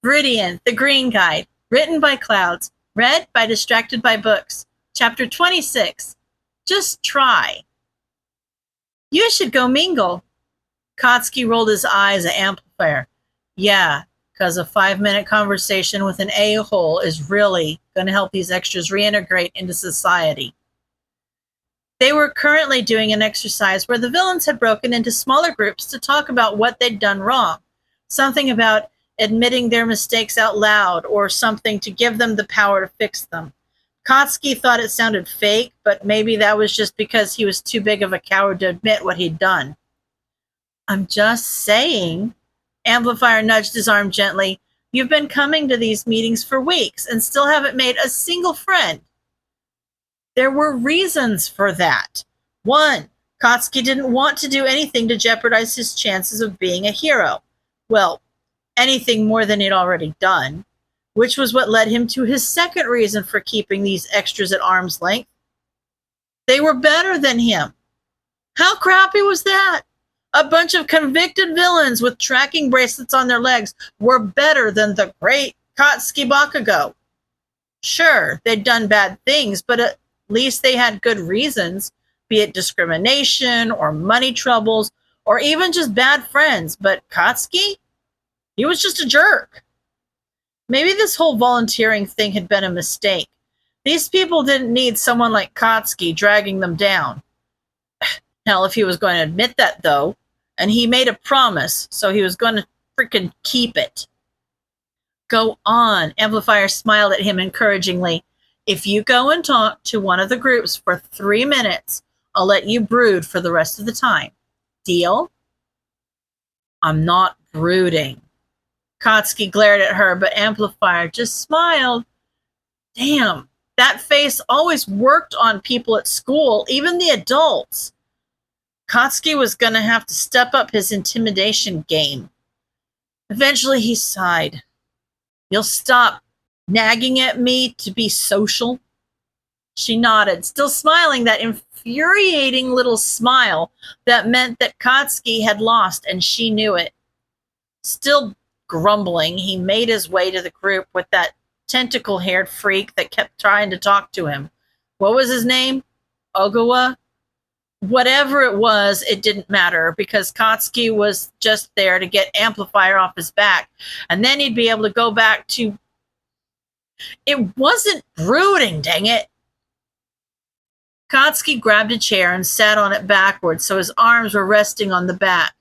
Viridian, the Green Guide, written by Clouds, read by Distracted by Books. Chapter 26. Just try. You should go mingle. Kotsky rolled his eyes at Amplifier. Yeah, because a 5-minute conversation with an a-hole is really going to help these extras reintegrate into society. They were currently doing an exercise where the villains had broken into smaller groups to talk about what they'd done wrong. Something about admitting their mistakes out loud, or something to give them the power to fix them. Kotsky thought it sounded fake, but maybe that was just because he was too big of a coward to admit what he'd done. I'm just saying, Amplifier nudged his arm gently, you've been coming to these meetings for weeks and still haven't made a single friend. There were reasons for that. One, Kotsky didn't want to do anything to jeopardize his chances of being a hero. Well, anything more than he'd already done, which was what led him to his second reason for keeping these extras at arm's length. They were better than him. How crappy was that? A bunch of convicted villains with tracking bracelets on their legs were better than the great Kotsky Bakugo. Sure, they'd done bad things, but at least they had good reasons, be it discrimination or money troubles or even just bad friends. But Kotsky? He was just a jerk. Maybe this whole volunteering thing had been a mistake. These people didn't need someone like Kotsky dragging them down. Hell, if he was going to admit that, though, and he made a promise, so he was going to freaking keep it. Go on, Amplifier smiled at him encouragingly. If you go and talk to one of the groups for 3 minutes, I'll let you brood for the rest of the time. Deal? I'm not brooding. Kotsky glared at her, but Amplifier just smiled. Damn, that face always worked on people at school, even the adults. Kotsky was going to have to step up his intimidation game. Eventually he sighed. You'll stop nagging at me to be social? She nodded, still smiling that infuriating little smile that meant that Kotsky had lost and she knew it. Still grumbling, he made his way to the group with that tentacle-haired freak that kept trying to talk to him. What was his name? Ogawa? Whatever it was, it didn't matter because Kotsky was just there to get Amplifier off his back, and then he'd be able to go back to... It wasn't brooding, dang it! Kotsky grabbed a chair and sat on it backwards so his arms were resting on the back.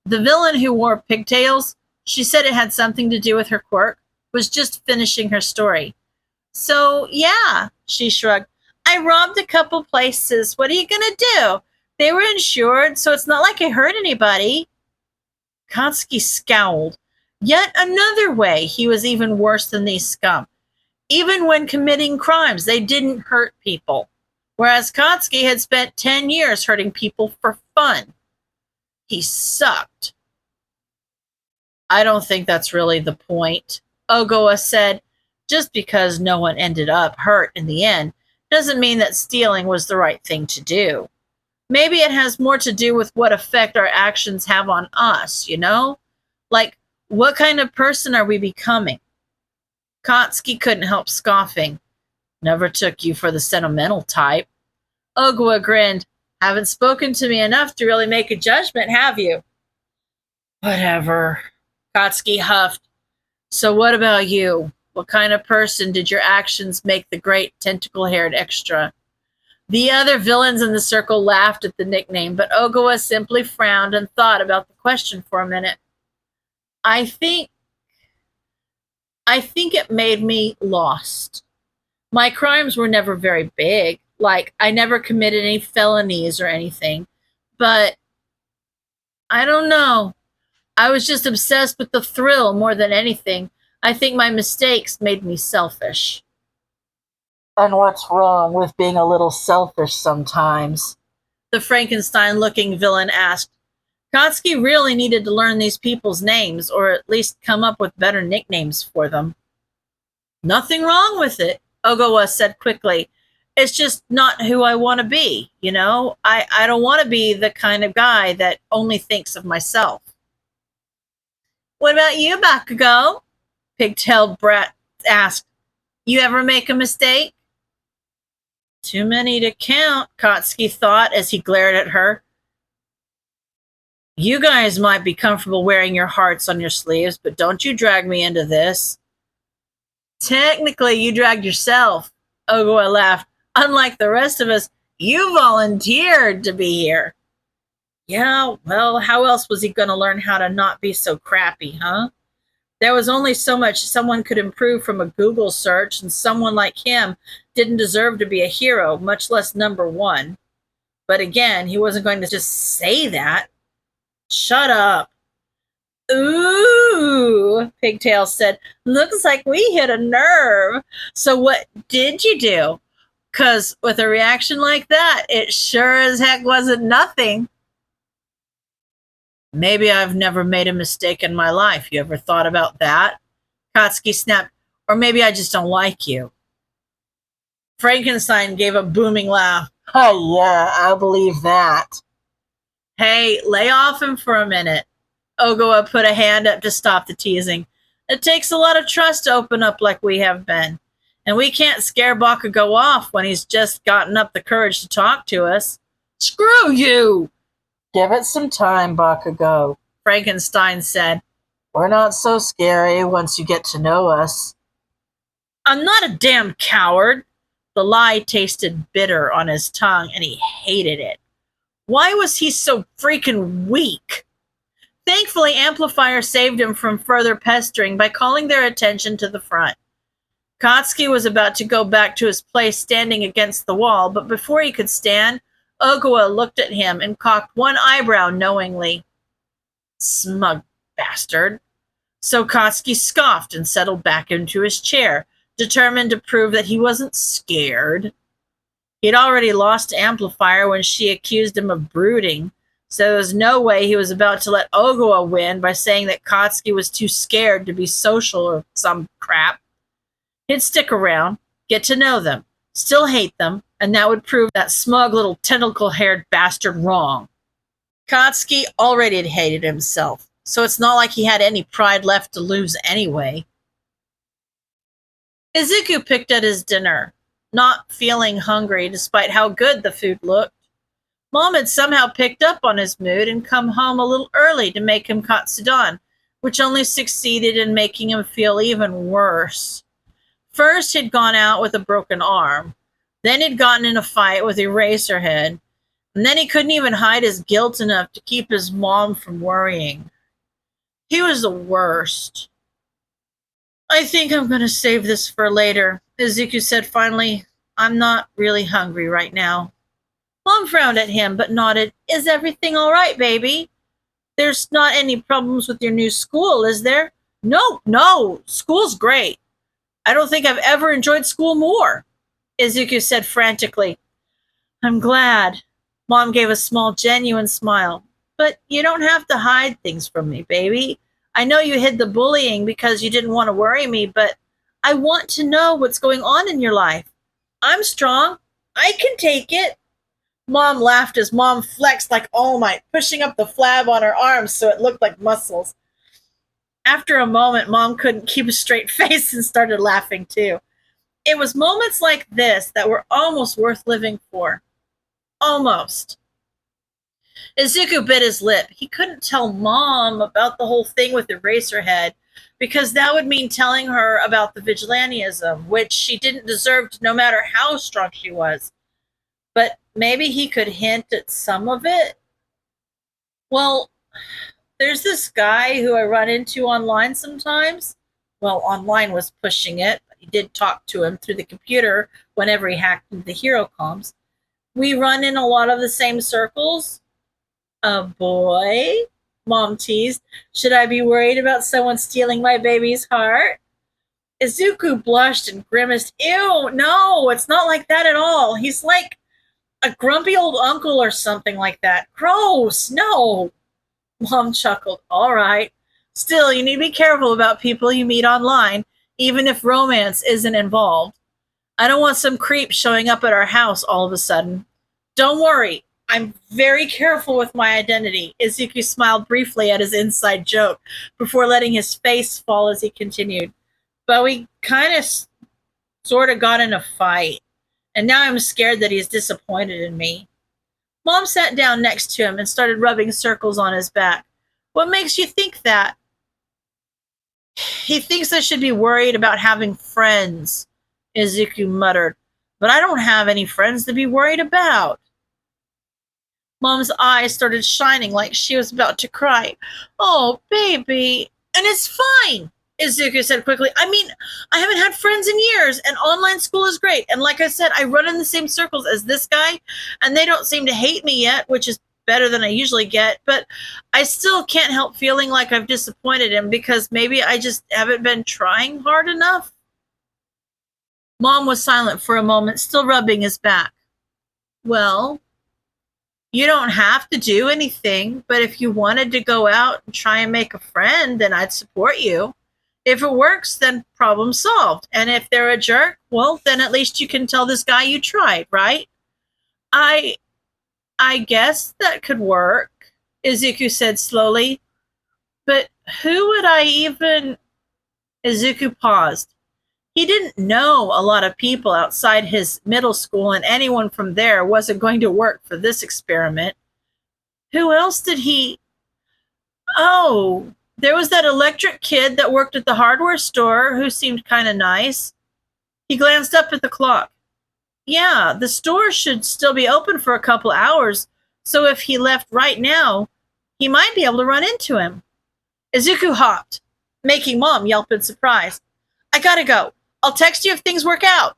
The villain who wore pigtails, she said it had something to do with her quirk, was just finishing her story. So, yeah, she shrugged. I robbed a couple places. What are you going to do? They were insured, so it's not like I hurt anybody. Kotsky scowled. Yet another way he was even worse than these scum. Even when committing crimes, they didn't hurt people. Whereas Kotsky had spent 10 years hurting people for fun. He sucked. I don't think that's really the point, Ogawa said. Just because no one ended up hurt in the end doesn't mean that stealing was the right thing to do. Maybe it has more to do with what effect our actions have on us, you know? Like, what kind of person are we becoming? Kotsky couldn't help scoffing. Never took you for the sentimental type. Ogawa grinned. Haven't spoken to me enough to really make a judgment, have you? Whatever. Kotsky huffed. So what about you? What kind of person did your actions make the great tentacle-haired extra? The other villains in the circle laughed at the nickname, but Ogawa simply frowned and thought about the question for a minute. I think it made me lost. My crimes were never very big. Like, I never committed any felonies or anything. But, I don't know. I was just obsessed with the thrill more than anything. I think my mistakes made me selfish. And what's wrong with being a little selfish sometimes? The Frankenstein-looking villain asked. Kotsky really needed to learn these people's names, or at least come up with better nicknames for them. Nothing wrong with it, Ogawa said quickly. It's just not who I want to be, you know? I don't want to be the kind of guy that only thinks of myself. What about you, Bakugo? Pigtailed Brat asked. You ever make a mistake? Too many to count, Kotsky thought as he glared at her. You guys might be comfortable wearing your hearts on your sleeves, but don't you drag me into this. Technically, you dragged yourself, Ogawa laughed. Unlike the rest of us, you volunteered to be here. Yeah, well, how else was he going to learn how to not be so crappy, huh? There was only so much someone could improve from a Google search, and someone like him didn't deserve to be a hero, much less #1. But again, he wasn't going to just say that. Shut up. Ooh, Pigtail said. Looks like we hit a nerve. So what did you do? 'Cause with a reaction like that, it sure as heck wasn't nothing. Maybe I've never made a mistake in my life. You ever thought about that? Kotsky snapped. Or maybe I just don't like you. Frankenstein gave a booming laugh. Oh, yeah, I believe that. Hey, lay off him for a minute. Ogawa put a hand up to stop the teasing. It takes a lot of trust to open up like we have been. And we can't scare Bakugo off when he's just gotten up the courage to talk to us. Screw you! Give it some time, Bakugo, Frankenstein said. We're not so scary once you get to know us. I'm not a damn coward. The lie tasted bitter on his tongue, and he hated it. Why was he so freaking weak? Thankfully, Amplifier saved him from further pestering by calling their attention to the front. Kotsky was about to go back to his place standing against the wall, but before he could stand, Ogawa looked at him and cocked one eyebrow knowingly. Smug bastard. So Kotsky scoffed and settled back into his chair, determined to prove that he wasn't scared. He'd already lost to Amplifier when she accused him of brooding, so there was no way he was about to let Ogawa win by saying that Kotsky was too scared to be social or some crap. He'd stick around, get to know them, still hate them, and that would prove that smug little tentacle-haired bastard wrong. Kotsky already had hated himself, so it's not like he had any pride left to lose anyway. Izuku picked at his dinner, not feeling hungry despite how good the food looked. Mom had somehow picked up on his mood and come home a little early to make him katsudan, which only succeeded in making him feel even worse. First, he'd gone out with a broken arm. Then he'd gotten in a fight with Eraserhead. And then he couldn't even hide his guilt enough to keep his mom from worrying. He was the worst. I think I'm going to save this for later, Izuku said finally. I'm not really hungry right now. Mom frowned at him, but nodded. Is everything all right, baby? There's not any problems with your new school, is there? No, school's great. I don't think I've ever enjoyed school more, Izuku said frantically. I'm glad. Mom gave a small, genuine smile. But you don't have to hide things from me, baby. I know you hid the bullying because you didn't want to worry me, but I want to know what's going on in your life. I'm strong. I can take it. Mom laughed as Mom flexed like All Might, pushing up the flab on her arms so it looked like muscles. After a moment, Mom couldn't keep a straight face and started laughing too. It was moments like this that were almost worth living for. Almost. Izuku bit his lip. He couldn't tell Mom about the whole thing with Eraserhead, because that would mean telling her about the vigilantism, which she didn't deserve no matter how strong she was. But maybe he could hint at some of it? Well, there's this guy who I run into online sometimes. Well, online was pushing it, but he did talk to him through the computer whenever he hacked into the hero comms. We run in a lot of the same circles. A boy? Mom teased. Should I be worried about someone stealing my baby's heart? Izuku blushed and grimaced. Ew, no, it's not like that at all. He's like a grumpy old uncle or something like that. Gross, no. Mom chuckled. All right. Still, you need to be careful about people you meet online, even if romance isn't involved. I don't want some creep showing up at our house all of a sudden. Don't worry. I'm very careful with my identity. Izuku smiled briefly at his inside joke before letting his face fall as he continued. but we kind of sort of got in a fight, and now I'm scared that he's disappointed in me. Mom sat down next to him and started rubbing circles on his back. What makes you think that? He thinks I should be worried about having friends, Izuku muttered. But I don't have any friends to be worried about. Mom's eyes started shining like she was about to cry. Oh, baby. And it's fine, Izuku said quickly. I mean, I haven't had friends in years, and online school is great. And like I said, I run in the same circles as this guy, and they don't seem to hate me yet, which is better than I usually get. But I still can't help feeling like I've disappointed him because maybe I just haven't been trying hard enough. Mom was silent for a moment, still rubbing his back. Well, you don't have to do anything, but if you wanted to go out and try and make a friend, then I'd support you. If it works, then problem solved. And if they're a jerk, well, then at least you can tell this guy you tried, right? I guess that could work, Izuku said slowly. But who would I even... Izuku paused. He didn't know a lot of people outside his middle school, and anyone from there wasn't going to work for this experiment. Who else did he... Oh, there was that electric kid that worked at the hardware store who seemed kind of nice. He glanced up at the clock. Yeah, the store should still be open for a couple hours, so if he left right now, he might be able to run into him. Izuku hopped, making Mom yelp in surprise. I gotta go. I'll text you if things work out.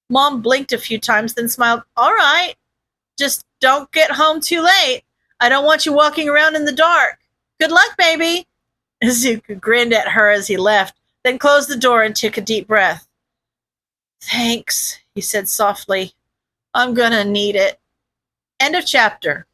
Mom blinked a few times, then smiled. All right. Just don't get home too late. I don't want you walking around in the dark. Good luck, baby. Izuku grinned at her as he left, then closed the door and took a deep breath. Thanks, he said softly. I'm gonna need it. End of chapter.